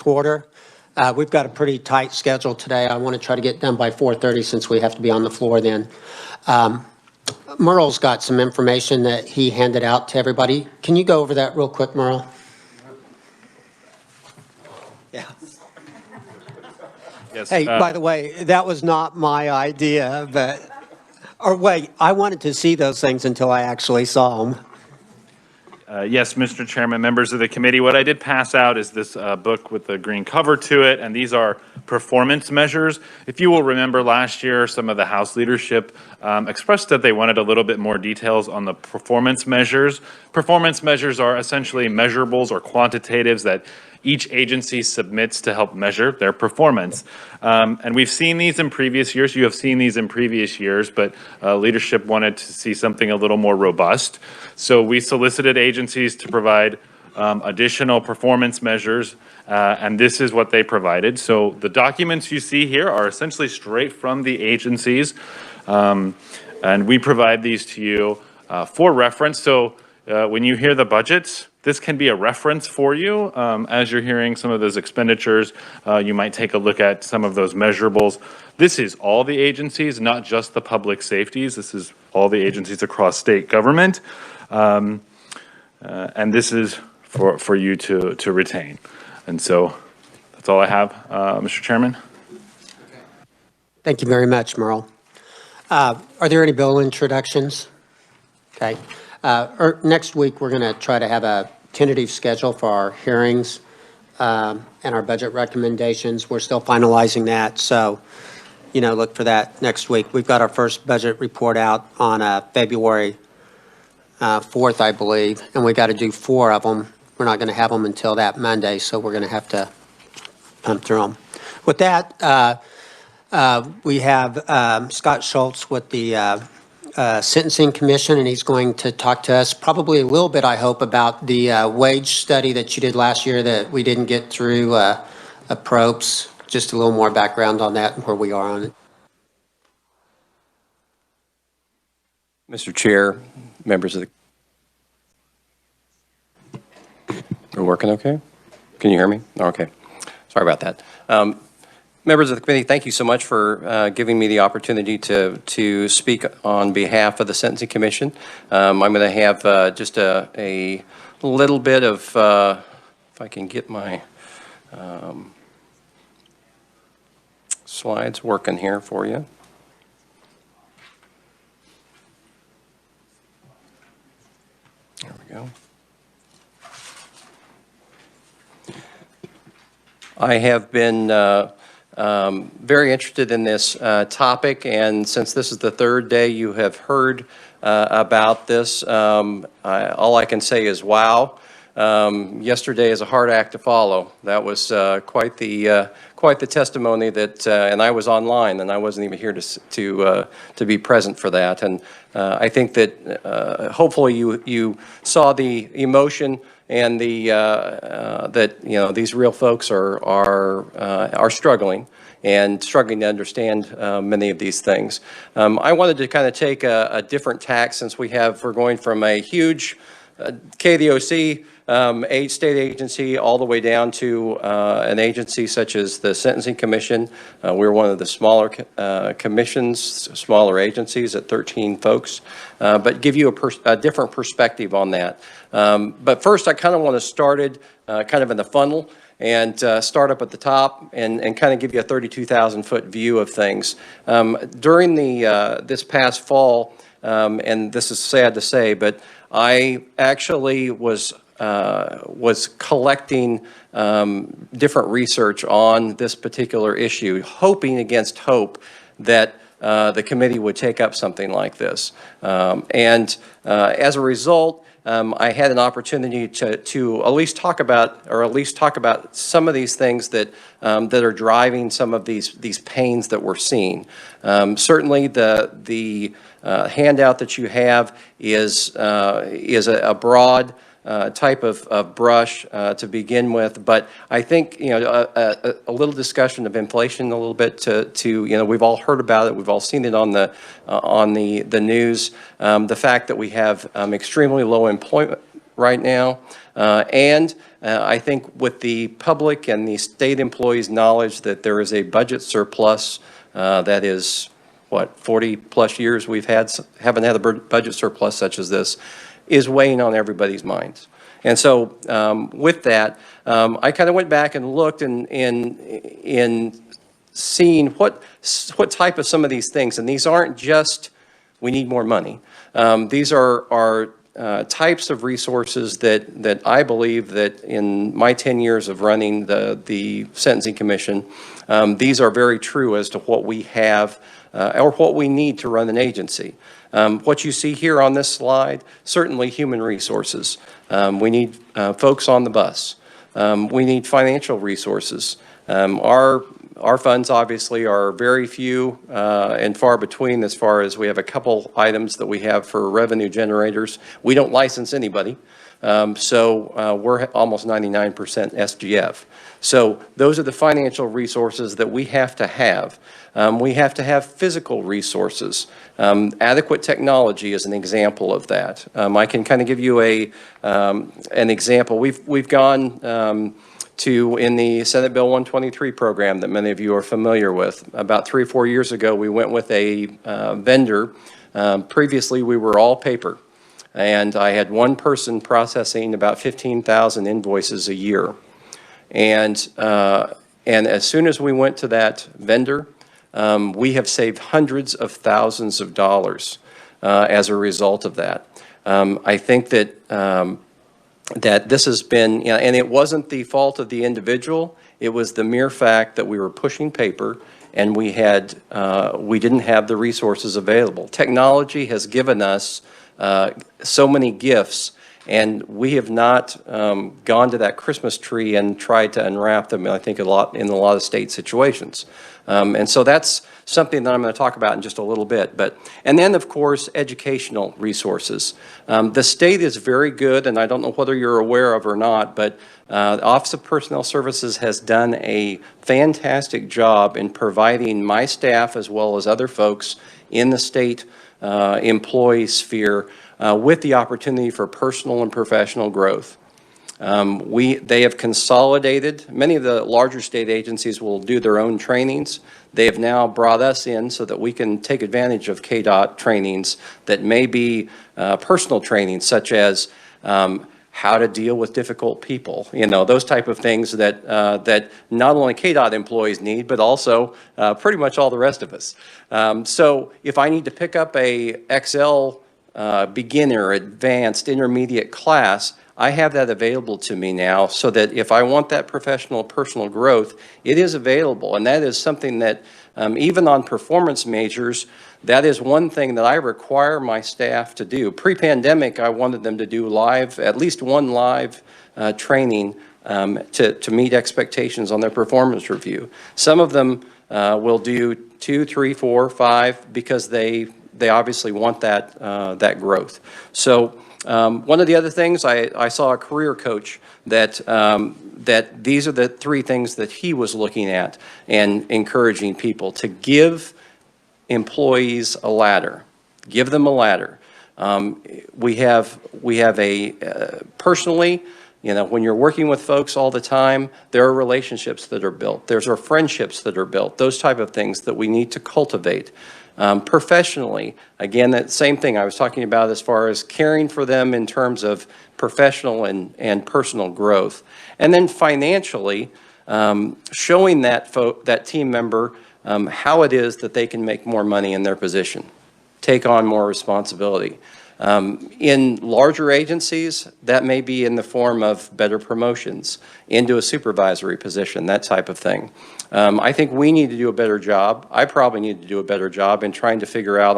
to order. We've got a pretty tight schedule today. I want to try to get done by 4:30 since we have to be on the floor then. Merle's got some information that he handed out to everybody. Can you go over that real quick, Merle? Yeah. Yes, hey, by the way, that was not my idea, but, or wait, I wanted to see those things until I actually saw them. Yes, Mr. Chairman, members of the committee, what I did pass out is this book with the green cover to it, and these are performance measures. If you will remember last year, some of the House leadership expressed that they wanted a little bit more details on the performance measures. Performance measures are essentially measurables or quantitatives that each agency submits to help measure their performance. And we've seen these in previous years. You have seen these in previous years, but leadership wanted to see something a little more robust. So we solicited agencies to provide additional performance measures, and this is what they provided. So the documents you see here are essentially straight from the agencies, and we provide these to you for reference. So when you hear the budgets, this can be a reference for you. As you're hearing some of those expenditures, you might take a look at some of those measurables. This is all the agencies, not just the public safeties. This is all the agencies across state government. And this is for you to retain. And so that's all I have, Mr. Chairman. Thank you very much, Merle. Are there any bill introductions? Okay. Next week, we're going to try to have a tentative schedule for our hearings and our budget recommendations. We're still finalizing that, so, you know, look for that next week. We've got our first budget report out on February 4th, I believe, and we got to do 4 of them. We're not going to have them until that Monday, so we're going to have to pump through them. With that, we have Scott Schultz with the Sentencing Commission, and he's going to talk to us probably a little bit, I hope, about the wage study that you did last year that we didn't get through PROPS. Just a little more background on that and where we are on it. Mr. Chair, members of the... We're working okay? Can you hear me? Okay. Sorry about that. Members of the committee, thank you so much for giving me the opportunity to speak on behalf of the Sentencing Commission. I'm going to have just a little bit of, if I can get my slides working here for you. There we go. I have been very interested in this topic, and since this is the 3rd day you have heard about this, all I can say is wow. Yesterday is a hard act to follow. That was quite the testimony that, and I was online, and I wasn't even here to be present for that. And I think that hopefully you saw the emotion and the that these real folks are struggling to understand many of these things. I wanted to kind of take a different tack since we're going from a huge KDOC state agency all the way down to an agency such as the Sentencing Commission. We're one of the smaller commissions, smaller agencies at 13 folks, but give you a different perspective on that. But first, I kind of want to start it kind of in the funnel and start up at the top and kind of give you a 32,000-foot view of things. During this past fall, and this is sad to say, but I actually was collecting different research on this particular issue, hoping against hope that the committee would take up something like this. And as a result, I had an opportunity to at least talk about some of these things that are driving some of these pains that we're seeing. Certainly, the handout that you have is a broad type of brush to begin with, but I think a little discussion of inflation, a little bit to we've all heard about it, we've all seen it on the news. The fact that we have extremely low right now. I think with the public and the state employees' knowledge that there is a budget surplus that is, what, 40-plus years haven't had a budget surplus such as this, is weighing on everybody's minds. And so with that, I kind of went back and looked in seeing what type of some of these things, and these aren't just we need more money. These are types of resources that I believe that in my 10 years of running the Sentencing Commission, these are very true as to what we have or what we need to run an agency. What you see here on this slide, certainly human resources. We need folks on the bus. We need financial resources. Our funds obviously are very few and far between as far as we have a couple items that we have for revenue generators. We don't license anybody, so we're almost 99% SGF. So those are the financial resources that we have to have. We have to have physical resources. Adequate technology is an example of that. I can kind of give you an example. We've gone in the Senate Bill 123 program that many of you are familiar with. About 3 or 4 years ago, we went with a vendor. Previously, we were all paper, and I had one person processing about 15,000 invoices a year. And as soon as we went to that vendor, we have saved hundreds of thousands of dollars as a result of that. I think that this has been, and it wasn't the fault of the individual, it was the mere fact that we were pushing paper and we didn't have the resources available. Technology has given us so many gifts, and we have not gone to that Christmas tree and tried to unwrap them, I think, in a lot of state situations. And so that's something that I'm going to talk about in just a little bit. And then, of course, educational resources. The state is very good, and I don't know whether you're aware of or not, but the Office of Personnel Services has done a fantastic job in providing my staff as well as other folks in the state employee sphere with the opportunity for personal and professional growth. They have consolidated. Many of the larger state agencies will do their own trainings. They have now brought us in so that we can take advantage of KDOT trainings that may be personal trainings, such as how to deal with difficult people, those type of things that not only KDOT employees need, but also pretty much all the rest of us. So if I need to pick up a Excel beginner, advanced, intermediate class, I have that available to me now, so that if I want that professional, personal growth, it is available. And that is something that even on performance measures, that is one thing that I require my staff to do. Pre-pandemic, I wanted them to do at least one live training to meet expectations on their performance review. Some of them will do 2, 3, 4, 5 because they obviously want that growth. So one of the other things, I saw a career coach that these are the 3 things that he was looking at and encouraging people to give employees a ladder. Give them a ladder. We have personally, when you're working with folks all the time, there are relationships that are built. There's our friendships that are built, those type of things that we need to cultivate. Professionally, again, that same thing I was talking about as far as caring for them in terms of professional and personal growth. And then financially, showing that team member how it is that they can make more money in their position, take on more responsibility. In larger agencies, that may be in the form of better promotions into a supervisory position, that type of thing. I think we need to do a better job. I probably need to do a better job in trying to figure out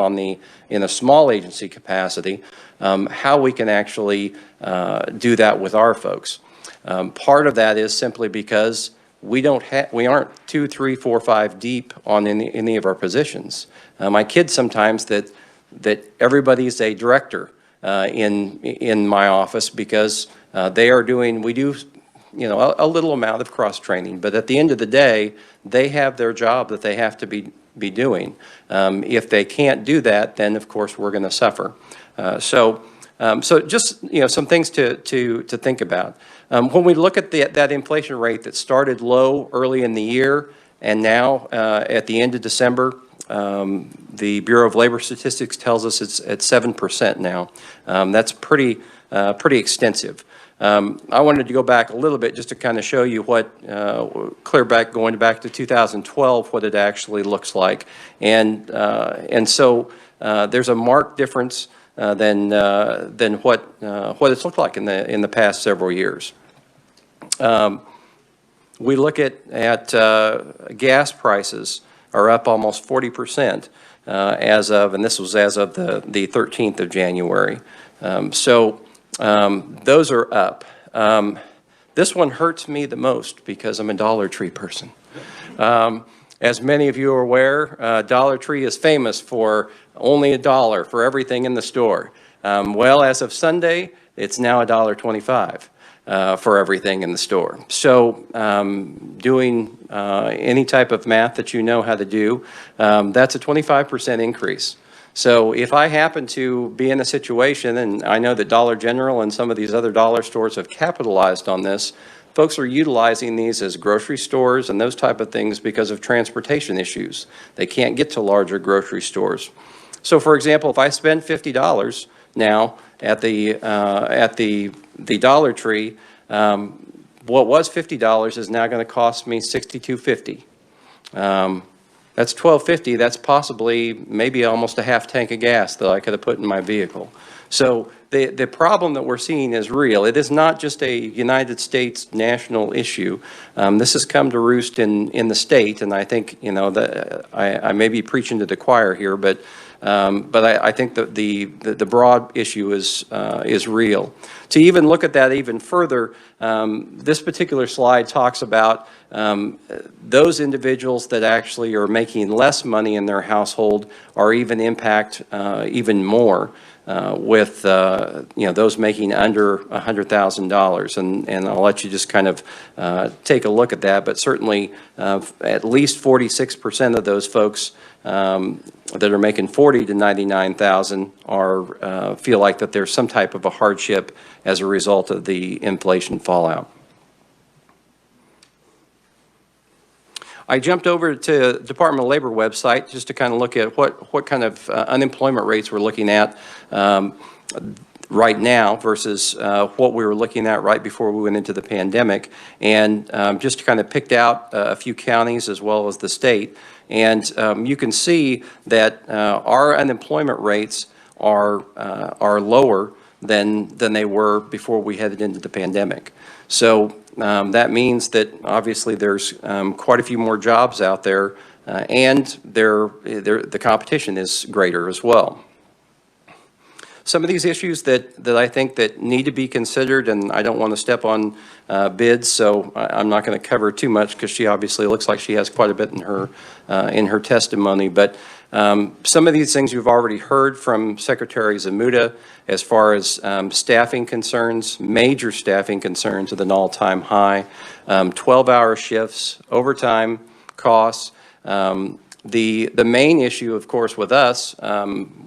in a small agency capacity, how we can actually do that with our folks. Part of that is simply because we aren't 2, 3, 4, 5 deep on any of our positions. I kid sometimes that everybody's a director in my office because we do a little amount of cross training, but at the end of the day, they have their job that they have to be doing. If they can't do that, then of course we're going to suffer. So So just, some things to think about. When we look at that inflation rate that started low early in the year and now at the end of December, the Bureau of Labor Statistics tells us it's at 7% now. That's pretty extensive. I wanted to go back a little bit just to kind of show you what, going back to 2012, what it actually looks like. And so there's a marked difference than what it's looked like in the past several years. We look at gas prices are up almost 40% as of, and this was as of the 13th of January. Those are up. This one hurts me the most because I'm a Dollar Tree person. As many of you are aware, Dollar Tree is famous for only $1 for everything in the store. Well, as of Sunday, it's now $1.25 for everything in the store. So doing any type of math that you know how to do, that's a 25% increase. So if I happen to be in a situation, and I know that Dollar General and some of these other dollar stores have capitalized on this, folks are utilizing these as grocery stores and those type of things because of transportation issues. They can't get to larger grocery stores. So for example, if I spend $50 now at the Dollar Tree, what was $50 is now going to cost me $62.50. That's $12.50. That's possibly maybe almost a half tank of gas that I could have put in my vehicle. So the problem that we're seeing is real. It is not just a United States national issue. This has come to roost in the state, and I think that I may be preaching to the choir here, but I think that the broad issue is real. To even look at that even further, this particular slide talks about those individuals that actually are making less money in their household are even impact even more with those making under $100,000, and I'll let you just kind of take a look at that. But certainly, at least 46% of those folks that are making $40,000 to $99,000 are feel like that there's some type of a hardship as a result of the inflation fallout. I jumped over to Department of Labor website just to kind of look at what kind of unemployment rates we're looking at right now versus what we were looking at right before we went into the pandemic, and just kind of picked out a few counties as well as the state. And you can see that our unemployment rates are lower than they were before we headed into the pandemic. So that means that obviously there's quite a few more jobs out there, and the competition is greater as well. Some of these issues that I think that need to be considered, and I don't want to step on bids, so I'm not going to cover too much because she obviously looks like she has quite a bit in her testimony. But some of these things you've already heard from Secretary Zamuda as far as staffing concerns, major staffing concerns at an all-time high, 12-hour shifts, overtime costs. The main issue, of course, with us,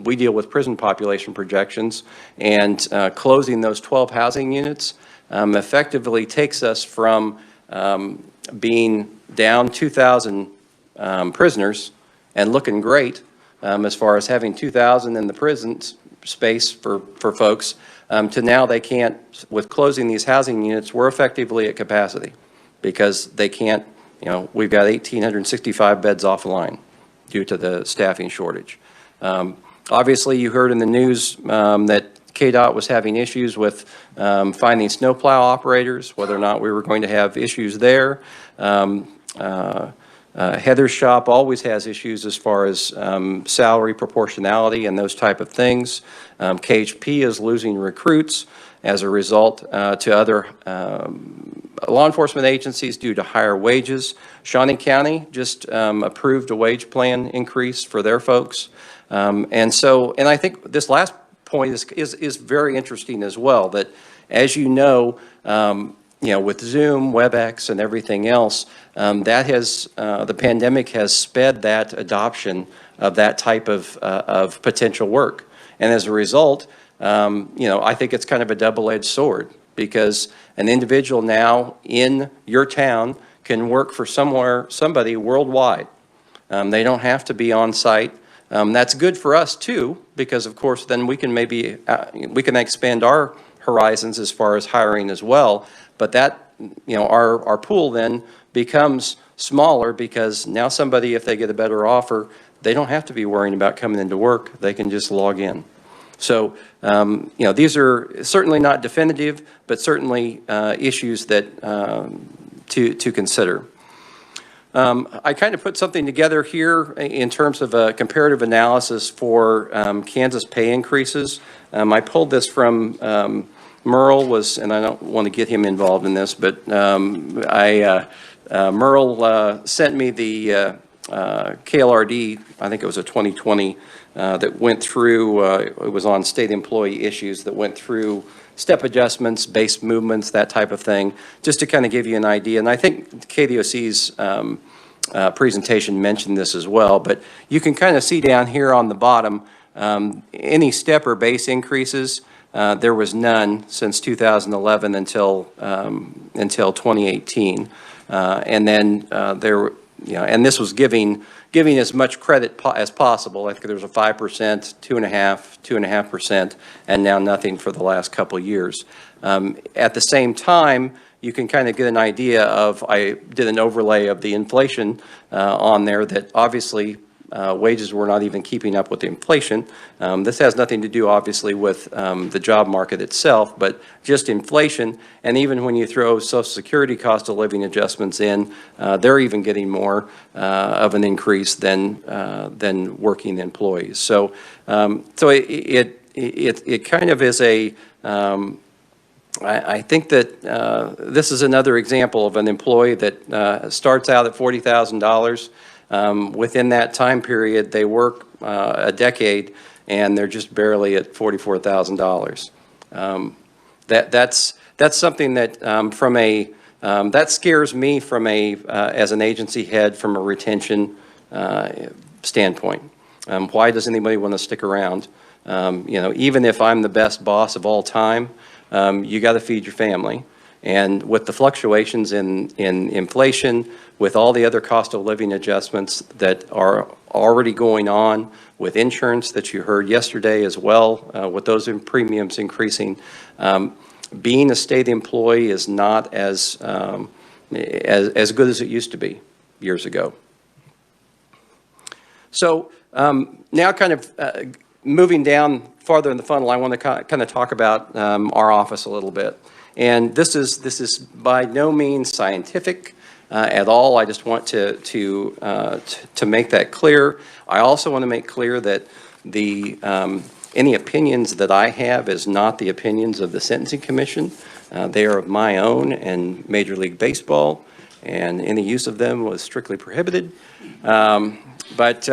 we deal with prison population projections, and closing those 12 housing units effectively takes us from being down 2,000 prisoners and looking great as far as having 2,000 in the prison space for folks, to now they can't, with closing these housing units, we're effectively at capacity because they can't. We've got 1,865 beds offline due to the staffing shortage. Obviously, you heard in the news that KDOT was having issues with finding snowplow operators, whether or not we were going to have issues there. Heather's shop always has issues as far as salary proportionality and those type of things. KHP is losing recruits as a result to other law enforcement agencies due to higher wages. Shawnee County just approved a wage plan increase for their folks. And I think this last point is very interesting as well, that as you know, with Zoom, WebEx, and everything else, the pandemic has sped that adoption of that type of potential work. And as a result, I think it's kind of a double-edged sword, because an individual now in your town can work for somebody worldwide. They don't have to be on site. That's good for us too, because of course then we can maybe we can expand our horizons as far as hiring as well. But that, our pool then becomes smaller, because now somebody, if they get a better offer, they don't have to be worrying about coming into work. They can just log in. So, these are certainly not definitive, but certainly issues that to consider. I kind of put something together here in terms of a comparative analysis for Kansas pay increases. I pulled this from Merle was, and I don't want to get him involved in this, but Merle sent me the KLRD, I think it was a 2020, that went through, it was on state employee issues that went through step adjustments, base movements, that type of thing, just to kind of give you an idea. And I think KDOC's presentation mentioned this as well, but you can kind of see down here on the bottom, any step or base increases, there was none since 2011 until 2018. And then and this was giving as much credit as possible. I think there was a 5%, 2.5%, and now nothing for the last couple of years. At the same time, you can kind of get an idea of, I did an overlay of the inflation on there, that obviously wages were not even keeping up with the inflation. This has nothing to do, obviously, with the job market itself, but just inflation. And even when you throw Social Security cost of living adjustments in, they're even getting more of an increase than working employees. So, it kind of is a. I think that this is another example of an employee that starts out at $40,000. Within that time period, they work a decade, and they're just barely at $44,000. That's something that that scares me from as an agency head, from a retention standpoint. Why does anybody want to stick around? Even if I'm the best boss of all time, you got to feed your family. And with the fluctuations in inflation, with all the other cost of living adjustments that are already going on, with insurance that you heard yesterday as well, with those premiums increasing, being a state employee is not as good as it used to be years ago. So now kind of moving down farther in the funnel, I want to kind of talk about our office a little bit. And this is by no means scientific at all. I just want to make that clear. I also want to make clear that any opinions that I have is not the opinions of the Sentencing Commission. They are of my own and Major League Baseball, and any use of them was strictly prohibited. But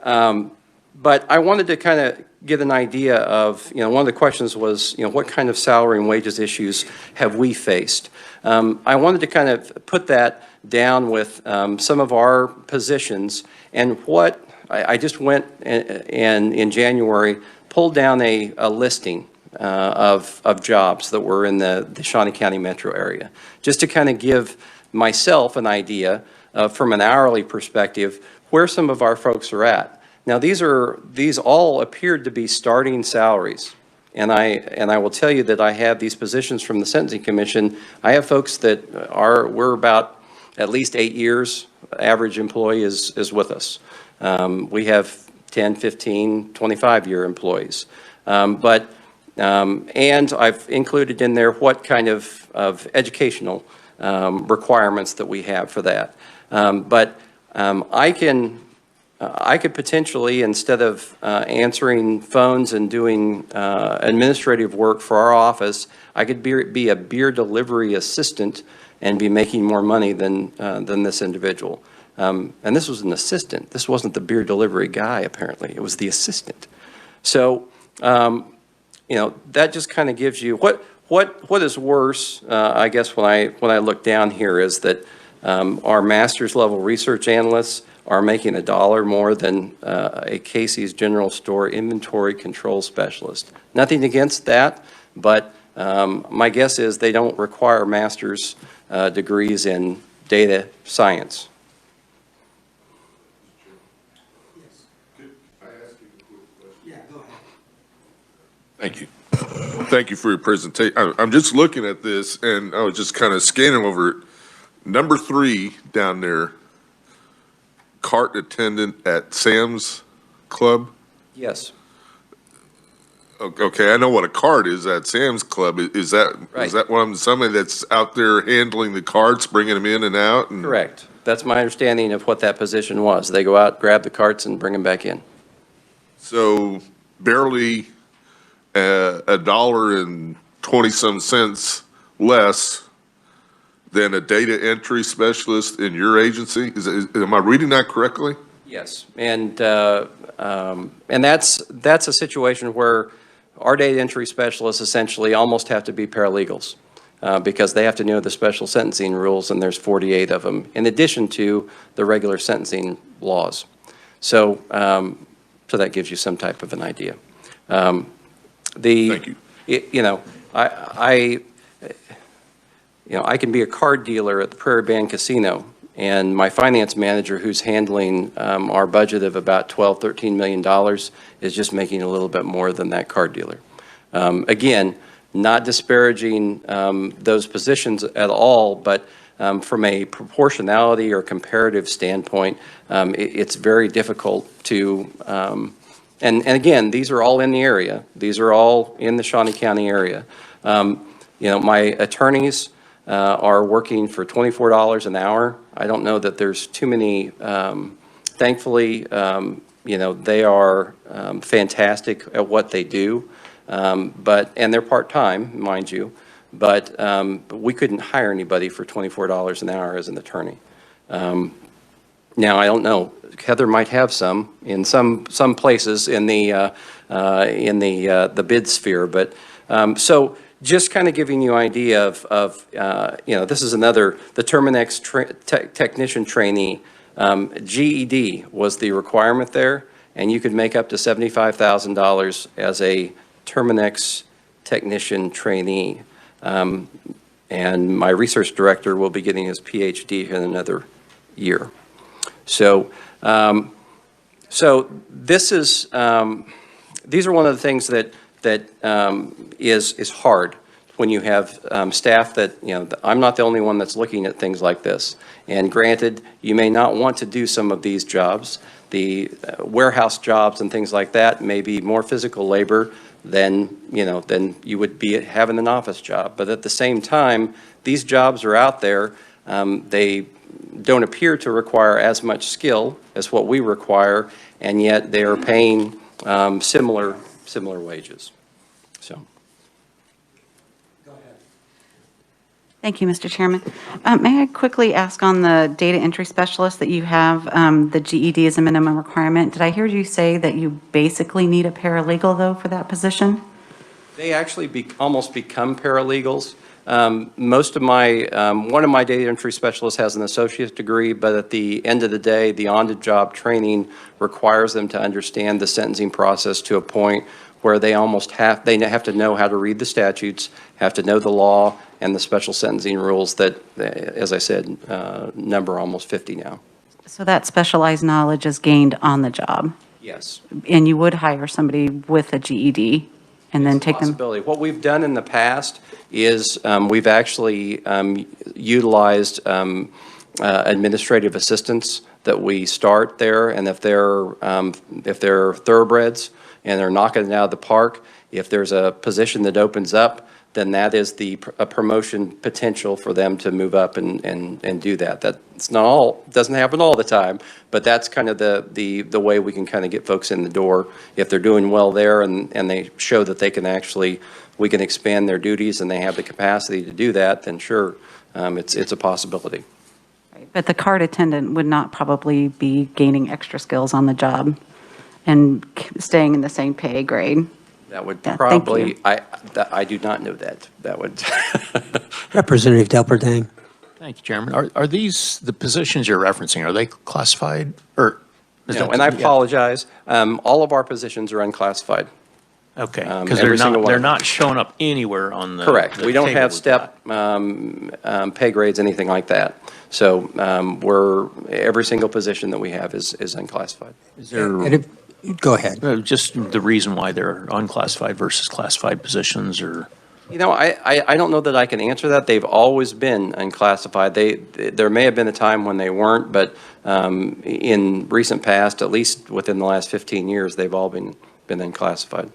I wanted to kind of get an idea of, one of the questions was, what kind of salary and wages issues have we faced? I wanted to kind of put that down with some of our positions, and what I just went and in January pulled down a listing of jobs that were in the Shawnee County metro area, just to kind of give myself an idea from an hourly perspective where some of our folks are at. Now, these all appeared to be starting salaries, and I will tell you that I have these positions from the Sentencing Commission. I have folks that we're about at least 8 years. Average employee is with us. We have 10, 15, 25-year employees, and I've included in there what kind of educational requirements that we have for that. I could potentially, instead of answering phones and doing administrative work for our office, I could be a beer delivery assistant and be making more money than this individual. And this was an assistant. This wasn't the beer delivery guy, apparently. It was the assistant. So, that just kind of gives you what is worse. I guess when I look down here is that our master's level research analysts are making $1 more than a Casey's General Store inventory control specialist. Nothing against that, but my guess is they don't require master's degrees in data science. Thank you. Thank you for your presentation. I'm just looking at this, and I was just kind of scanning over it. Number 3 down there, cart attendant at Sam's Club. Yes. Okay, I know what a cart is at Sam's Club. Is that Right. is that somebody that's out there handling the carts, bringing them in and out? And Correct. That's my understanding of what that position was. They go out, grab the carts, and bring them back in. so barely $1.20 less than a data entry specialist in your agency? Am I reading that correctly? Yes, and that's a situation where our data entry specialists essentially almost have to be paralegals because they have to know the special sentencing rules, and there's 48 of them, in addition to the regular sentencing laws. So, so that gives you some type of an idea. Thank you. I can be a card dealer at the Prairie Band Casino, and my finance manager, who's handling our budget of about $12–13 million, is just making a little bit more than that card dealer. Again, not disparaging those positions at all, but from a proportionality or comparative standpoint, it's very difficult to, and again, these are all in the area. These are all in the Shawnee County area. My attorneys are working for $24 an hour. I don't know that there's too many, thankfully, they are fantastic at what they do, and they're part-time, mind you, but we couldn't hire anybody for $24 an hour as an attorney. Now, I don't know, Heather might have some in some places in the bid sphere, but so just kind of giving you an idea of this is another, the Terminex technician trainee, GED was the requirement there, and you could make up to $75,000 as a Terminex technician trainee. And my research director will be getting his PhD in another year. So, this is, these are one of the things that is hard when you have staff that, I'm not the only one that's looking at things like this. And granted, you may not want to do some of these jobs. The warehouse jobs and things like that may be more physical labor than you would be having an office job. But at the same time, these jobs are out there. They don't appear to require as much skill as what we require, and yet they are paying similar wages. So. Thank you, Mr. Chairman. May I quickly ask on the data entry specialist that you have the GED as a minimum requirement? Did I hear you say that you basically need a paralegal, though, for that position? They actually almost become paralegals. Most of my, one of my data entry specialists has an associate's degree, but at the end of the day, the on-the-job training requires them to understand the sentencing process to a point where they have to know how to read the statutes, have to know the law and the special sentencing rules that, as I said, number almost 50 now. So that specialized knowledge is gained on the job? Yes. And you would hire somebody with a GED and then take them? Possibility. What we've done in the past is we've actually utilized administrative assistants that we start there, and if they're thoroughbreds and they're knocking it out of the park, if there's a position that opens up, then that is a promotion potential for them to move up and do that. That's not all, doesn't happen all the time, but that's kind of the way we can kind of get folks in the door. If they're doing well there and they show that they can actually, we can expand their duties and they have the capacity to do that, then sure, it's a possibility. Right. But the cart attendant would not probably be gaining extra skills on the job and staying in the same pay grade. That would Yeah, probably, I do not know that. That would. Representative Delperdang. Thank you, Chairman. Are these, the positions you're referencing, are they classified or? is No, that- and I yeah. apologize. All of our positions are unclassified. Okay, every because single one they're of them. not showing up anywhere on the. Correct. the We don't table have we've step got. pay grades, anything like that. So every single position that we have is unclassified. Is there, And go ahead. just the reason why they're unclassified versus classified positions or? You know, I don't know that I can answer that. They've always been unclassified. There may have been a time when they weren't, but in recent past, at least within the last 15 years, they've all been unclassified.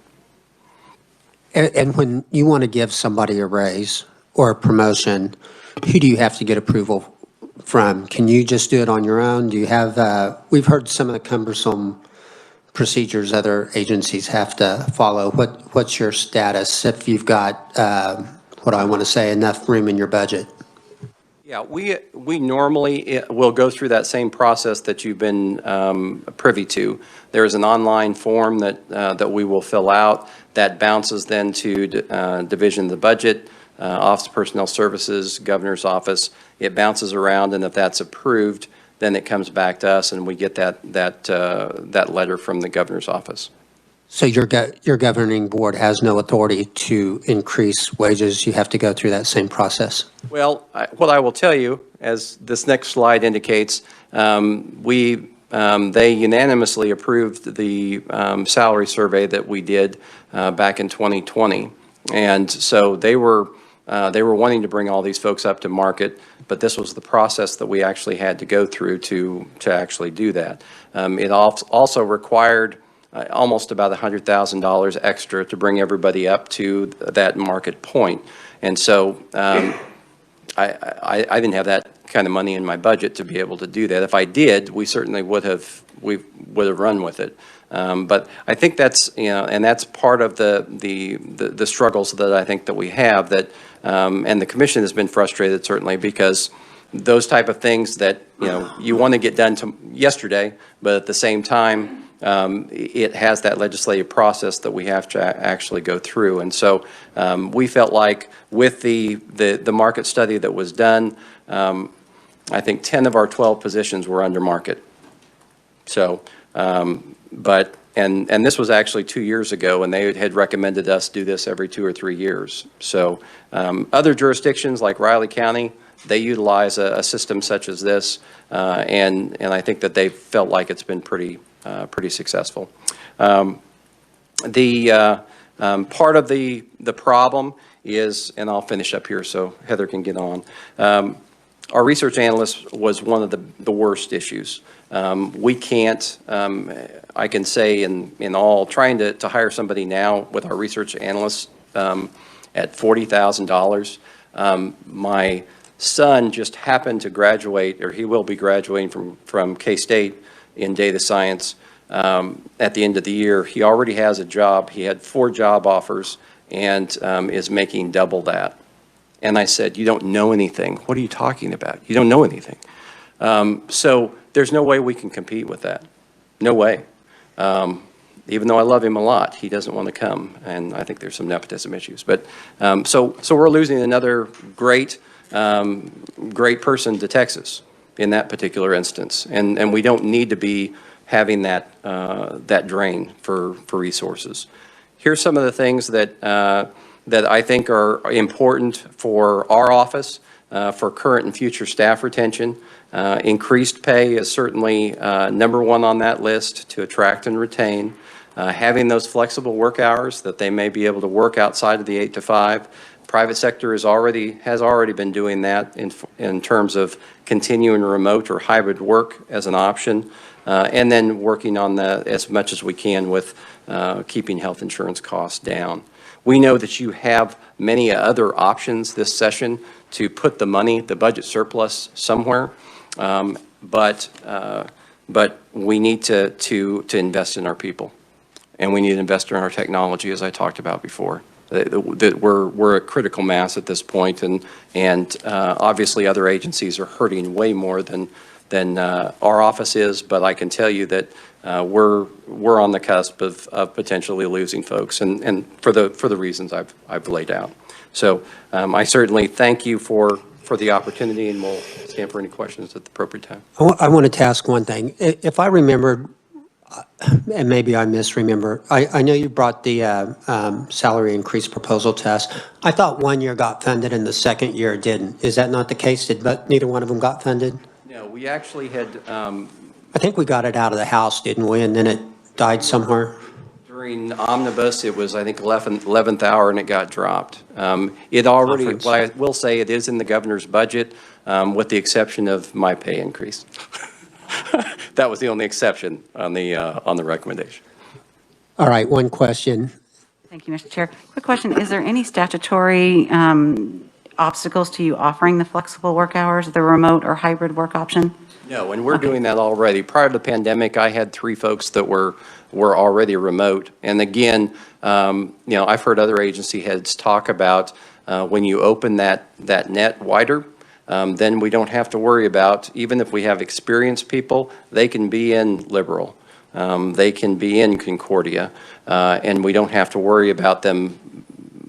And when you want to give somebody a raise or a promotion, who do you have to get approval from? Can you just do it on your own? Do you have, we've heard some of the cumbersome procedures other agencies have to follow. What's your status if you've got, what do I want to say, enough room in your budget? Yeah, we normally will go through that same process that you've been privy to. There's an online form that we will fill out that bounces then to Division of the Budget, Office of Personnel Services, Governor's Office. It bounces around, and if that's approved, then it comes back to us, and we get that letter from the Governor's Office. So your governing board has no authority to increase wages. You have to go through that same process. Well, what I will tell you, as this next slide indicates, they unanimously approved the salary survey that we did back in 2020. And so they were wanting to bring all these folks up to market, but this was the process that we actually had to go through to actually do that. It also required almost about $100,000 extra to bring everybody up to that market point. And so I didn't have that kind of money in my budget to be able to do that. If I did, we certainly would have run with it. But I think that's, and that's part of the struggles that I think that we have, that, and the commission has been frustrated certainly because those type of things that, you want to get done yesterday, but at the same time, it has that legislative process that we have to actually go through. And so we felt like with the market study that was done, I think 10 of our 12 positions were under market. So, but, and this was actually 2 years ago, and they had recommended us do this every 2 or 3 years. So other jurisdictions like Riley County, they utilize a system such as this, and I think that they felt like it's been pretty successful. The part of the problem is, and I'll finish up here so Heather can get on. Our research analyst was one of the worst issues. We can't, I can say in all, trying to hire somebody now with our research analysts at $40,000. My son just happened to graduate, or he will be graduating from K-State in data science at the end of the year. He already has a job. He had 4 job offers and is making double that. And I said, "You don't know anything. What are you talking about? You don't know anything." So there's no way we can compete with that. No way. Even though I love him a lot, he doesn't want to come, and I think there's some nepotism issues. But so we're losing another great person to Texas in that particular instance, and we don't need to be having that drain for resources. Here's some of the things that I think are important for our office, for current and future staff retention. Increased pay is certainly number one on that list to attract and retain. Having those flexible work hours that they may be able to work outside of the 8 to 5. Private sector has already been doing that in terms of continuing remote or hybrid work as an option, and then working on as much as we can with keeping health insurance costs down. We know that you have many other options this session to put the money, the budget surplus somewhere, but we need to invest in our people, and we need to invest in our technology, as I talked about before. That we're at critical mass at this point, and obviously other agencies are hurting way more than our office is. But I can tell you that we're on the cusp of potentially losing folks, and for the reasons I've laid out. So I certainly thank you for for the opportunity, and we'll stand for any questions at the appropriate time. I wanted to ask one thing. If I remembered, and maybe I misremember, I know you brought the salary increase proposal test. I thought 1 year got funded and the second year didn't. Is that not the case? But neither one of them got funded? No, we actually had, I think we got it out of the House, didn't we? And then it died somewhere? during omnibus, it was, I think, 11th hour, and it got dropped. It already, Conference. well, I will say it is in the governor's budget, with the exception of my pay increase. That was the only exception on the recommendation. All right, one question. Thank you, Mr. Chair. Quick question, is there any statutory obstacles to you offering the flexible work hours, the remote or hybrid work option? No, and we're doing that already. Prior to the pandemic, I had 3 folks that were already remote. And again, I've heard other agency heads talk about when you open that net wider, then we don't have to worry about, even if we have experienced people, they can be in Liberal, they can be in Concordia, and we don't have to worry about them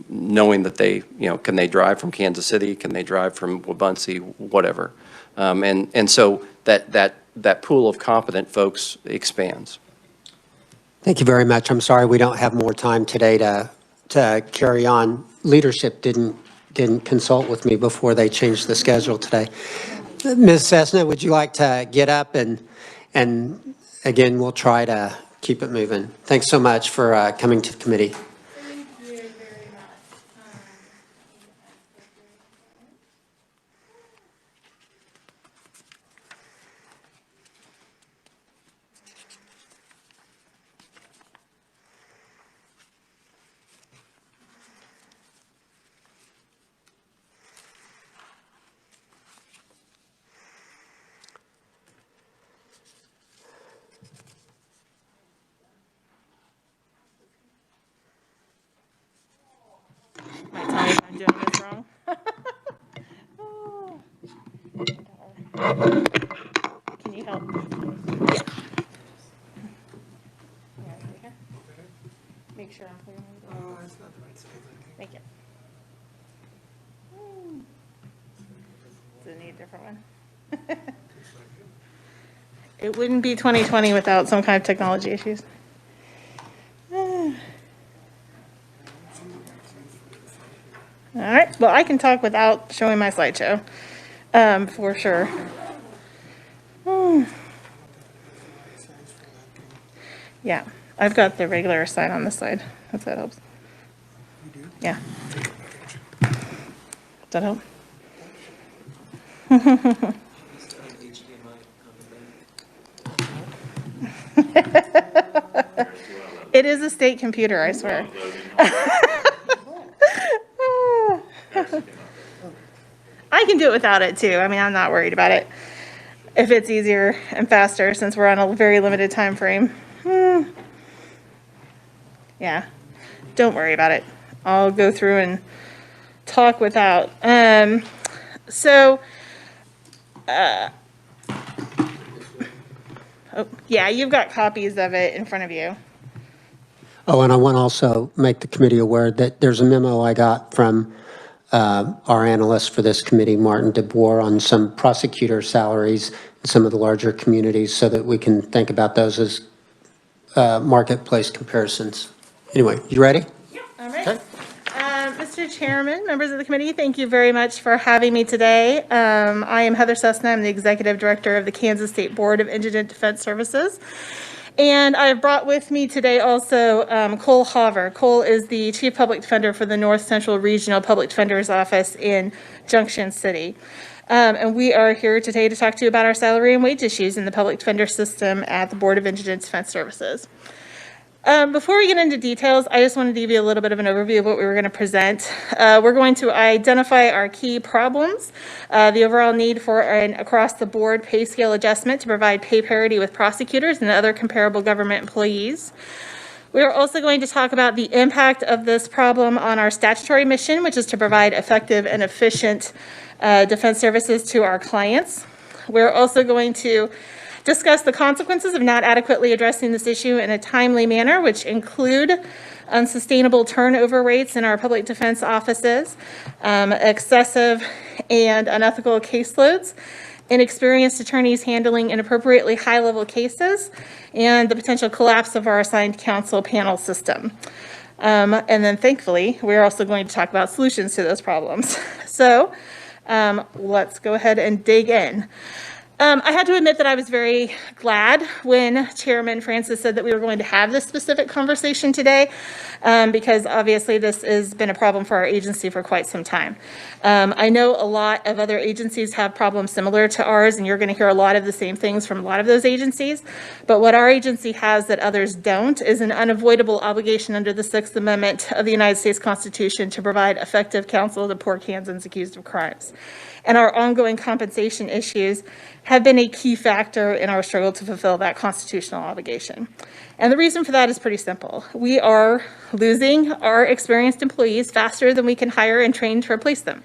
knowing that they, can they drive from Kansas City, can they drive from Wabunsee, whatever. And so that pool of competent folks expands. Thank you very much. I'm sorry we don't have more time today to carry on. Leadership didn't consult with me before they changed the schedule today. Ms. Cessna, would you like to get up and again, we'll try to keep it moving. Thanks so much for coming to the committee. Might tell me if I'm doing this wrong. Oh. Can you help? Yeah. Make sure I'm clear. Oh, that's not the right side. Thank you. Does it need a different one? It wouldn't be 2020 without some kind of technology issues. All right, well, I can talk without showing my slideshow, for sure. Yeah, I've got the regular sign on this side, if that helps. Yeah. Does that help? It is a state computer, I swear. I can do it without it too. I mean, I'm not worried about it. If it's easier and faster, since we're on a very limited time frame. Yeah, don't worry about it. I'll go through and talk without. Oh, yeah, you've got copies of it in front of you. Oh, and I want to also make the committee aware that there's a memo I got from our analyst for this committee, Martin DeBoer, on some prosecutor salaries in some of the larger communities so that we can think about those as marketplace comparisons. Anyway, you ready? Yep. All right. Okay. Mr. Chairman, members of the committee, thank you very much for having me today. I am Heather Cessna. I'm the Executive Director of the Kansas State Board of Indigent Defense Services. And I've brought with me today also Cole Hoover. Cole is the Chief Public Defender for the North Central Regional Public Defender's Office in Junction City. And we are here today to talk to you about our salary and wage issues in the public defender system at the Board of Indigent Defense Services. Before we get into details, I just wanted to give you a little bit of an overview of what we were going to present. We're going to identify our key problems, the overall need for an across-the-board pay scale adjustment to provide pay parity with prosecutors and other comparable government employees. We are also going to talk about the impact of this problem on our statutory mission, which is to provide effective and efficient defense services to our clients. We're also going to discuss the consequences of not adequately addressing this issue in a timely manner, which include unsustainable turnover rates in our public defense offices, excessive and unethical caseloads, inexperienced attorneys handling inappropriately high-level cases, and the potential collapse of our assigned counsel panel system. And then thankfully, we're also going to talk about solutions to those problems. So let's go ahead and dig in. I had to admit that I was very glad when Chairman Francis said that we were going to have this specific conversation today, because obviously this has been a problem for our agency for quite some time. I know a lot of other agencies have problems similar to ours, and you're going to hear a lot of the same things from a lot of those agencies. But what our agency has that others don't is an unavoidable obligation under the 6th Amendment of the United States Constitution to provide effective counsel to poor Kansans accused of crimes. And our ongoing compensation issues have been a key factor in our struggle to fulfill that constitutional obligation. And the reason for that is pretty simple. We are losing our experienced employees faster than we can hire and train to replace them.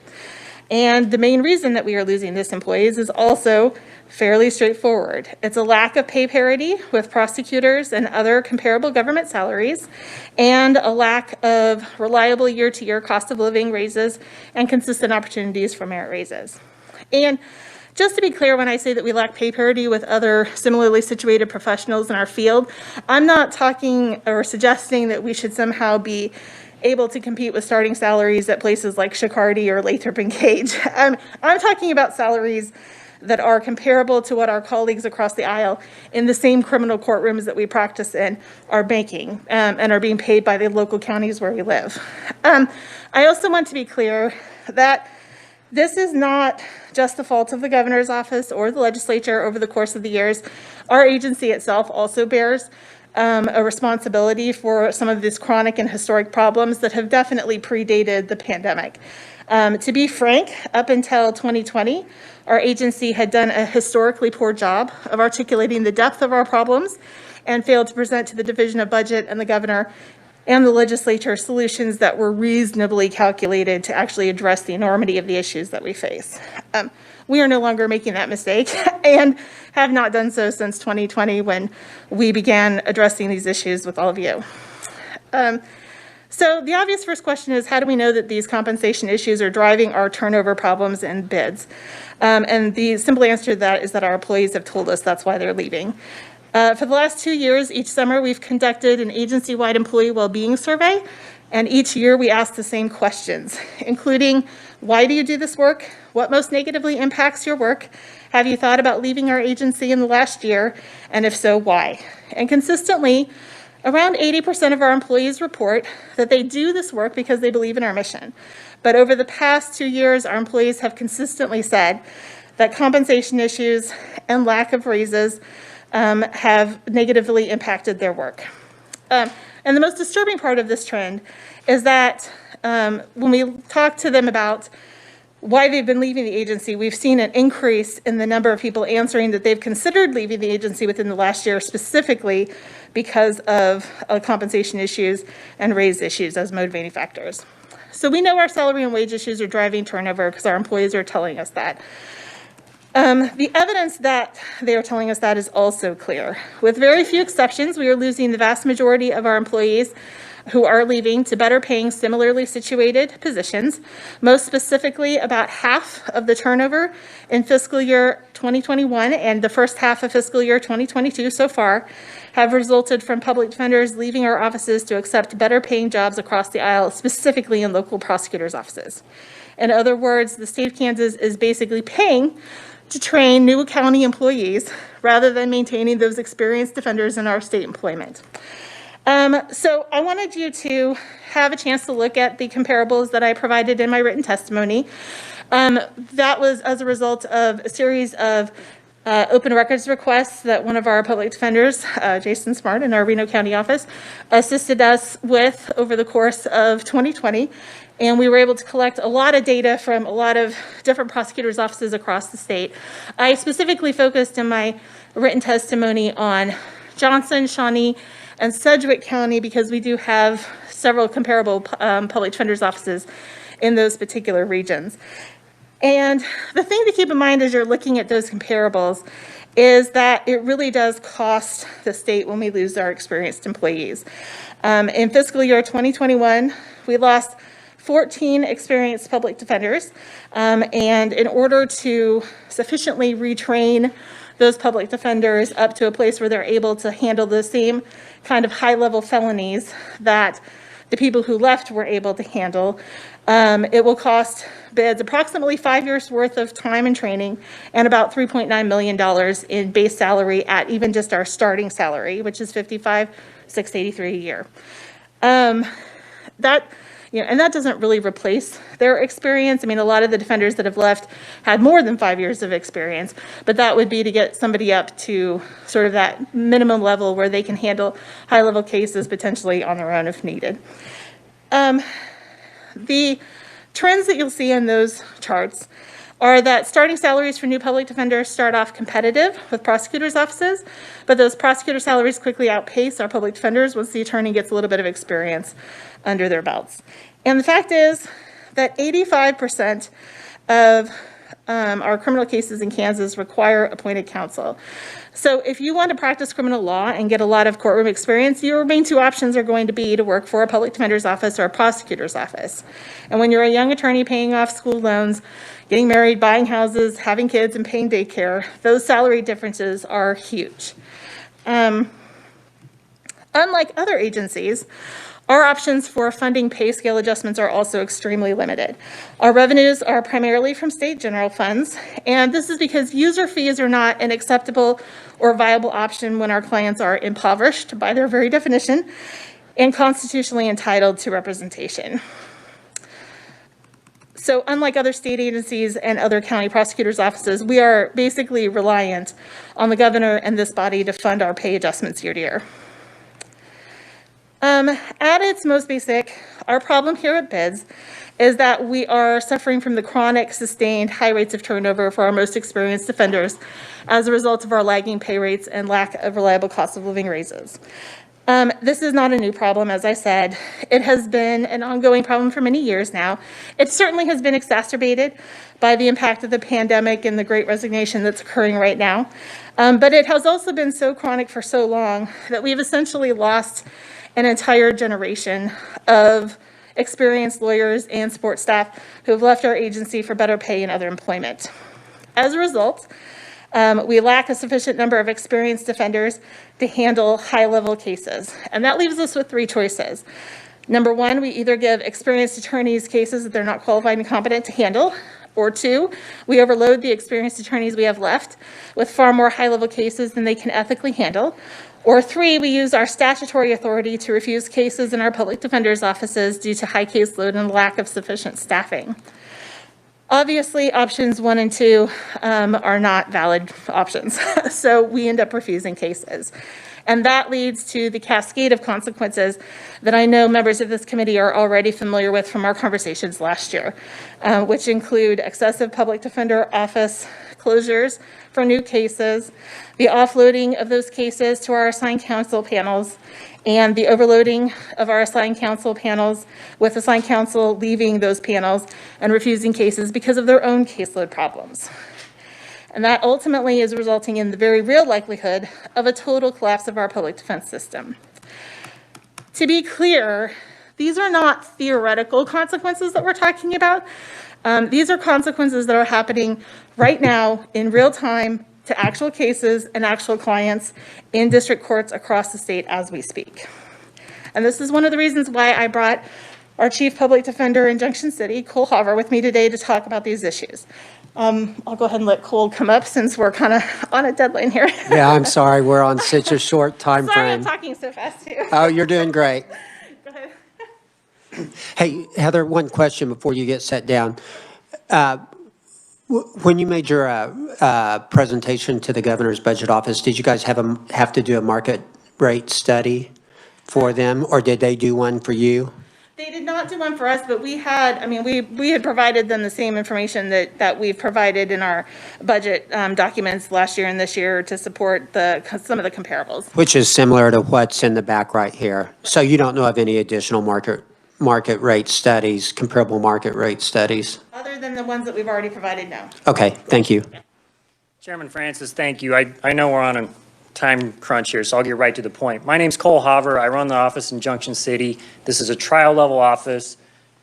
And the main reason that we are losing these employees is also fairly straightforward. It's a lack of pay parity with prosecutors and other comparable government salaries, and a lack of reliable year-to-year cost of living raises and consistent opportunities for merit raises. And just to be clear, when I say that we lack pay parity with other similarly situated professionals in our field, I'm not talking or suggesting that we should somehow be able to compete with starting salaries at places like Shikardi or Lathrop and Cage. I'm talking about salaries that are comparable to what our colleagues across the aisle in the same criminal courtrooms that we practice in are making, and are being paid by the local counties where we live. I also want to be clear that this is not just the fault of the governor's office or the legislature over the course of the years. Our agency itself also bears a responsibility for some of these chronic and historic problems that have definitely predated the pandemic. To be frank, up until 2020, our agency had done a historically poor job of articulating the depth of our problems and failed to present to the Division of Budget and the governor and the legislature solutions that were reasonably calculated to actually address the enormity of the issues that we face. We are no longer making that mistake and have not done so since 2020 when we began addressing these issues with all of you. So the obvious first question is, how do we know that these compensation issues are driving our turnover problems and bids? And the simple answer to that is that our employees have told us that's why they're leaving. For the last 2 years, each summer, we've conducted an agency-wide employee well-being survey, and each year we ask the same questions, including, why do you do this work? What most negatively impacts your work? Have you thought about leaving our agency in the last year? And if so, why? And consistently, around 80% of our employees report that they do this work because they believe in our mission. But over the past 2 years, our employees have consistently said that compensation issues and lack of raises have negatively impacted their work. And the most disturbing part of this trend is that when we talk to them about why they've been leaving the agency, we've seen an increase in the number of people answering that they've considered leaving the agency within the last year, specifically because of compensation issues and raise issues as motivating factors. So we know our salary and wage issues are driving turnover because our employees are telling us that. The evidence that they are telling us that is also clear. With very few exceptions, we are losing the vast majority of our employees who are leaving to better paying similarly situated positions. Most specifically, about half of the turnover in fiscal year 2021 and the first half of fiscal year 2022 so far have resulted from public defenders leaving our offices to accept better paying jobs across the aisle, specifically in local prosecutors' offices. In other words, the state of Kansas is basically paying to train new county employees rather than maintaining those experienced defenders in our state employment. So I wanted you to have a chance to look at the comparables that I provided in my written testimony. That was as a result of a series of open records requests that one of our public defenders, Jason Smart in our Reno County office, assisted us with over the course of 2020. And we were able to collect a lot of data from a lot of different prosecutors' offices across the state. I specifically focused in my written testimony on Johnson, Shawnee, and Sedgwick County because we do have several comparable public defenders' offices in those particular regions. And the thing to keep in mind as you're looking at those comparables is that it really does cost the state when we lose our experienced employees. In fiscal year 2021, we lost 14 experienced public defenders. And in order to sufficiently retrain those public defenders up to a place where they're able to handle the same kind of high-level felonies that the people who left were able to handle, it will cost BIDS approximately 5 years worth of time and training and about $3.9 million in base salary at even just our starting salary, which is $55,683 a year. And that doesn't really replace their experience. I mean, a lot of the defenders that have left had more than 5 years of experience, but that would be to get somebody up to sort of that minimum level where they can handle high-level cases potentially on their own if needed. The trends that you'll see in those charts are that starting salaries for new public defenders start off competitive with prosecutors' offices, but those prosecutor salaries quickly outpace our public defenders once the attorney gets a little bit of experience under their belts. And the fact is that 85% of our criminal cases in Kansas require appointed counsel. So if you want to practice criminal law and get a lot of courtroom experience, your main two options are going to be to work for a public defender's office or a prosecutor's office. And when you're a young attorney paying off school loans, getting married, buying houses, having kids, and paying daycare, those salary differences are huge. Unlike other agencies, our options for funding pay scale adjustments are also extremely limited. Our revenues are primarily from state general funds, and this is because user fees are not an acceptable or viable option when our clients are impoverished by their very definition and constitutionally entitled to representation. So unlike other state agencies and other county prosecutors' offices, we are basically reliant on the governor and this body to fund our pay adjustments year to year. At its most basic, our problem here at BIDS is that we are suffering from the chronic, sustained high rates of turnover for our most experienced offenders as a result of our lagging pay rates and lack of reliable cost of living raises. This is not a new problem, as I said. It has been an ongoing problem for many years now. It certainly has been exacerbated by the impact of the pandemic and the Great Resignation that's occurring right now. But it has also been so chronic for so long that we've essentially lost an entire generation of experienced lawyers and support staff who have left our agency for better pay and other employment. As a result, we lack a sufficient number of experienced defenders to handle high-level cases. And that leaves us with three choices. Number one, we either give experienced attorneys cases that they're not qualified and competent to handle, or two, we overload the experienced attorneys we have left with far more high-level cases than they can ethically handle. Or three, we use our statutory authority to refuse cases in our public defender's offices due to high caseload and lack of sufficient staffing. Obviously, options 1 and 2 are not valid options, so we end up refusing cases. And that leads to the cascade of consequences that I know members of this committee are already familiar with from our conversations last year, which include excessive public defender office closures for new cases, the offloading of those cases to our assigned counsel panels, and the overloading of our assigned counsel panels with assigned counsel leaving those panels and refusing cases because of their own caseload problems. And that ultimately is resulting in the very real likelihood of a total collapse of our public defense system. To be clear, these are not theoretical consequences that we're talking about. These are consequences that are happening right now in real time to actual cases and actual clients in district courts across the state as we speak. And this is one of the reasons why I brought our Chief Public Defender in Junction City, Cole Hover, with me today to talk about these issues. I'll go ahead and let Cole come up since we're kind of on a deadline here. Yeah, I'm sorry, we're on such a short time Sorry, I'm frame. talking so fast too. Oh, you're doing great. Go ahead. Hey, Heather, one question before you get set down. When you made your presentation to the governor's budget office, did you guys have to do a market rate study for them, or did they do one for you? They did not do one for us, but we had, we had provided them the same information that we've provided in our budget documents last year and this year to support some of the comparables. Which is similar to what's in the back right here. So you don't know of any additional market rate studies, comparable market rate studies? Other Other than the ones that we've already provided, no. Okay, thank you. Chairman Francis, thank you. I know we're on a time crunch here, so I'll get right to the point. My name's Cole Haver. I run the office in Junction City. This is a trial level office.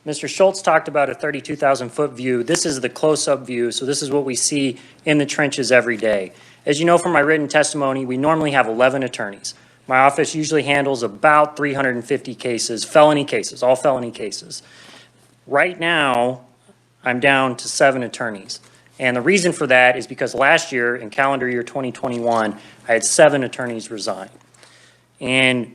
Mr. Schultz talked about a 32,000-foot view. This is the close-up view, so this is what we see in the trenches every day. As you know from my written testimony, we normally have 11 attorneys. My office usually handles about 350 cases, felony cases, all felony cases. Right now, I'm down to 7 attorneys. And the reason for that is because last year, in calendar year 2021, I had 7 attorneys resign. And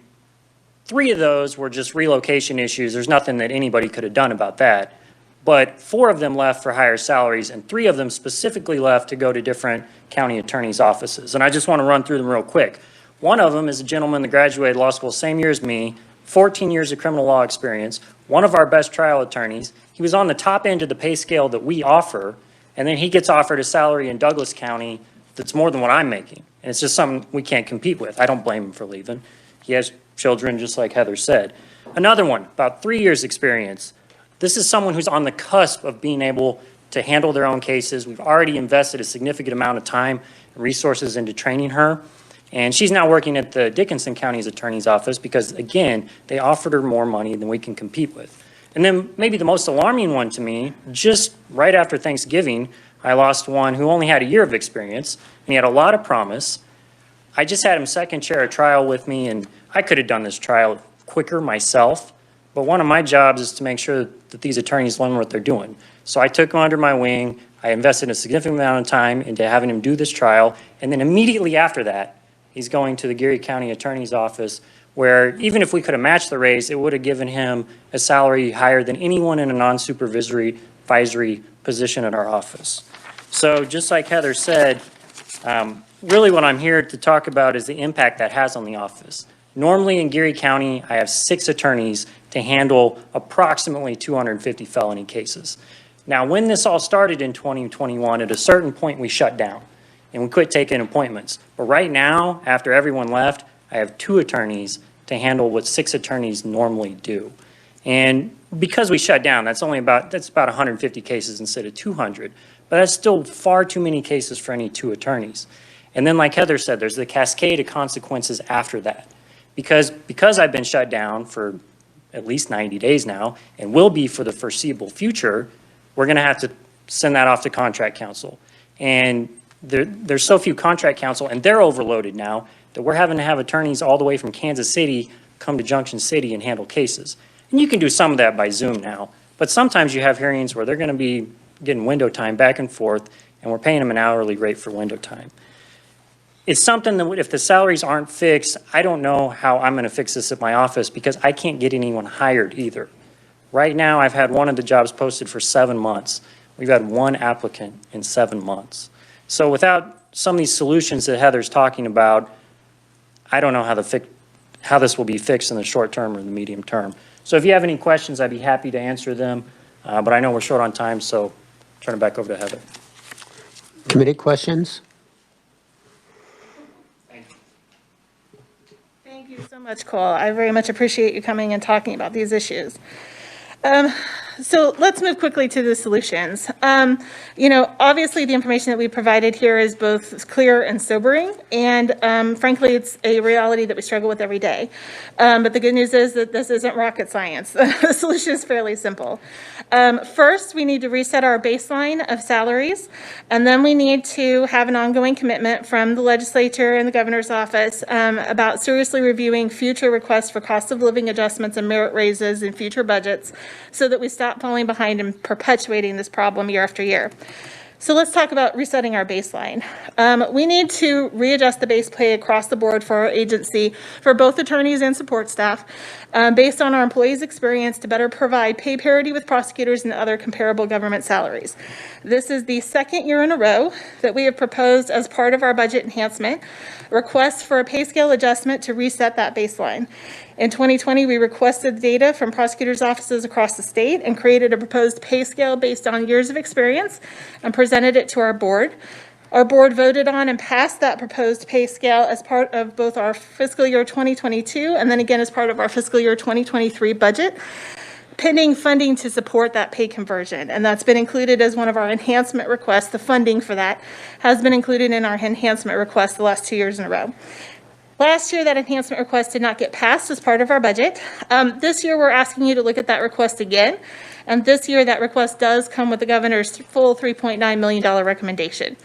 3 of those were just relocation issues. There's nothing that anybody could have done about that. But 4 of them left for higher salaries, and 3 of them specifically left to go to different county attorneys' offices. And I just want to run through them real quick. One of them is a gentleman that graduated law school same year as me, 14 years of criminal law experience, one of our best trial attorneys. He was on the top end of the pay scale that we offer, and then he gets offered a salary in Douglas County that's more than what I'm making. And it's just something we can't compete with. I don't blame him for leaving. He has children, just like Heather said. Another one, about 3 years experience. This is someone who's on the cusp of being able to handle their own cases. We've already invested a significant amount of time and resources into training her. And she's now working at the Dickinson County's attorney's office because, again, they offered her more money than we can compete with. And then maybe the most alarming one to me, just right after Thanksgiving, I lost one who only had a year of experience, and he had a lot of promise. I just had him second chair a trial with me, and I could have done this trial quicker myself, but one of my jobs is to make sure that these attorneys learn what they're doing. So I took him under my wing. I invested a significant amount of time into having him do this trial, and then immediately after that, he's going to the Geary County Attorney's Office, where even if we could have matched the raise, it would have given him a salary higher than anyone in a non-supervisory advisory position at our office. So just like Heather said, really what I'm here to talk about is the impact that has on the office. Normally in Geary County, I have 6 attorneys to handle approximately 250 felony cases. Now, when this all started in 2021, at a certain point we shut down and we quit taking appointments. But right now, after everyone left, I have 2 attorneys to handle what 6 attorneys normally do. And because we shut down, that's about 150 cases instead of 200. But that's still far too many cases for any 2 attorneys. And then like Heather said, there's the cascade of consequences after that. Because I've been shut down for at least 90 days now and will be for the foreseeable future, we're going to have to send that off to contract counsel. And there's so few contract counsel, and they're overloaded now, that we're having to have attorneys all the way from Kansas City come to Junction City and handle cases. And you can do some of that by Zoom now, but sometimes you have hearings where they're going to be getting window time back and forth, and we're paying them an hourly rate for window time. It's something that if the salaries aren't fixed, I don't know how I'm going to fix this at my office because I can't get anyone hired either. Right now, I've had one of the jobs posted for 7 months. We've had 1 applicant in 7 months. So without some of these solutions that Heather's talking about, I don't know how this will be fixed in the short term or the medium term. So if you have any questions, I'd be happy to answer them. But I know we're short on time, so turn it back over to Heather. Committee questions? Thank you so much, Cole. I very much appreciate you coming and talking about these issues. So let's move quickly to the solutions. Obviously the information that we provided here is both clear and sobering, and frankly, it's a reality that we struggle with every day. But the good news is that this isn't rocket science. The solution is fairly simple. First, we need to reset our baseline of salaries, and then we need to have an ongoing commitment from the legislature and the governor's office about seriously reviewing future requests for cost of living adjustments and merit raises in future budgets so that we stop falling behind and perpetuating this problem year after year. So let's talk about resetting our baseline. We need to readjust the base pay across the board for our agency for both attorneys and support staff based on our employees' experience to better provide pay parity with prosecutors and other comparable government salaries. This is the 2nd year in a row that we have proposed as part of our budget enhancement requests for a pay scale adjustment to reset that baseline. In 2020, we requested data from prosecutors' offices across the state and created a proposed pay scale based on years of experience and presented it to our board. Our board voted on and passed that proposed pay scale as part of both our fiscal year 2022 and then again as part of our fiscal year 2023 budget. pending funding to support that pay conversion. And that's been included as one of our enhancement requests. The funding for that has been included in our enhancement request the last 2 years in a row. Last year, that enhancement request did not get passed as part of our budget. This year, we're asking you to look at that request again. And this year, that request does come with the governor's full $3.9 million recommendation.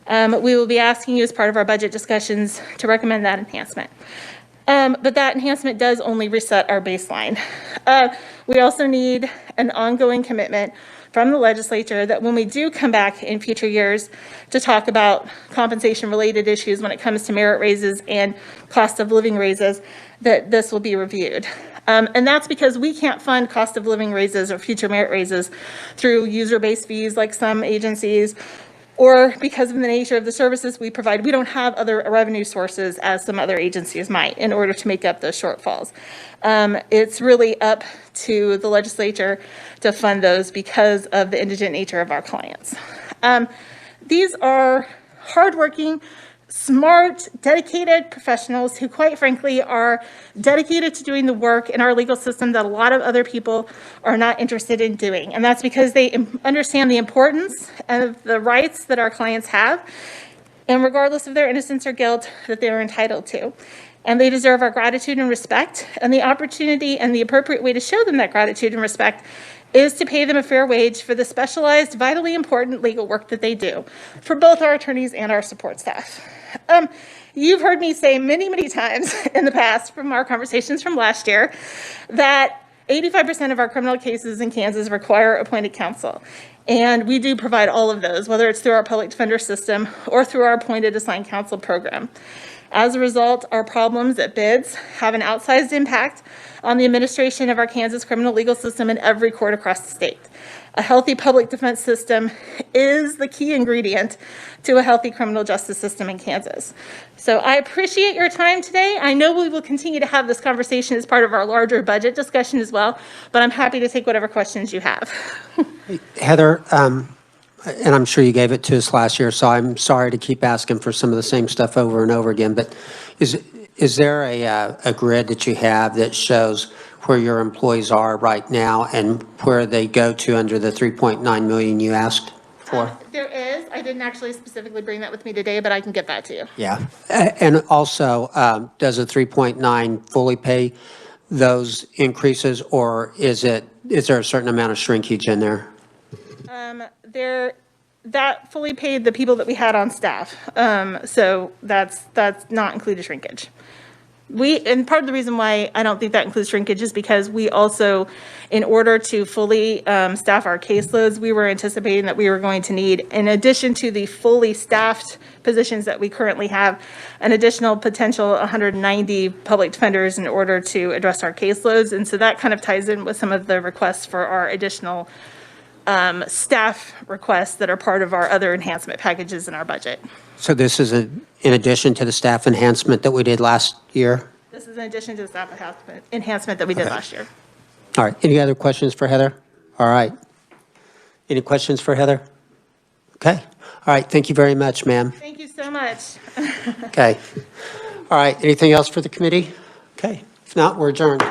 We will be asking you as part of our budget discussions to recommend that enhancement. But that enhancement does only reset our baseline. We also need an ongoing commitment from the legislature that when we do come back in future years to talk about compensation-related issues when it comes to merit raises and cost of living raises, that this will be reviewed. And that's because we can't fund cost of living raises or future merit raises through user-based fees like some agencies, or because of the nature of the services we provide. We don't have other revenue sources as some other agencies might in order to make up those shortfalls. It's really up to the legislature to fund those because of the indigent nature of our clients. These are hardworking, smart, dedicated professionals who, quite frankly, are dedicated to doing the work in our legal system that a lot of other people are not interested in doing. And that's because they understand the importance of the rights that our clients have, and regardless of their innocence or guilt, that they are entitled to. And they deserve our gratitude and respect, and the opportunity and the appropriate way to show them that gratitude and respect is to pay them a fair wage for the specialized, vitally important legal work that they do for both our attorneys and our support staff. You've heard me say many, many times in the past from our conversations from last year that 85% of our criminal cases in Kansas require appointed counsel. And we do provide all of those, whether it's through our public defender system or through our appointed assigned counsel program. As a result, our problems at BIDS have an outsized impact on the administration of our Kansas criminal legal system in every court across the state. A healthy public defense system is the key ingredient to a healthy criminal justice system in Kansas. So I appreciate your time today. I know we will continue to have this conversation as part of our larger budget discussion as well, but I'm happy to take whatever questions you have. Heather, and I'm sure you gave it to us last year, so I'm sorry to keep asking for some of the same stuff over and over again, but is there a grid that you have that shows where your employees are right now and where they go to under the 3.9 million you asked for? There is. I didn't actually specifically bring that with me today, but I can get that to you. Yeah. And also, does the 3.9 fully pay those increases, or is there a certain amount of shrinkage in there? That fully paid the people that we had on staff. So that's not included shrinkage. And part of the reason why I don't think that includes shrinkage is because we also, in order to fully staff our caseloads, we were anticipating that we were going to need, in addition to the fully staffed positions that we currently have, an additional potential 190 public defenders in order to address our caseloads. And so that kind of ties in with some of the requests for our additional staff requests that are part of our other enhancement packages in our budget. So this is in addition to the staff enhancement that we did last year? This is in addition to the staff enhancement that we did last year. All right. Any other questions for Heather? All right. Any questions for Heather? Okay. All right. Thank you very much, ma'am. Thank you so much. Okay. All right. Anything else for the committee? Okay. If not, we're adjourned.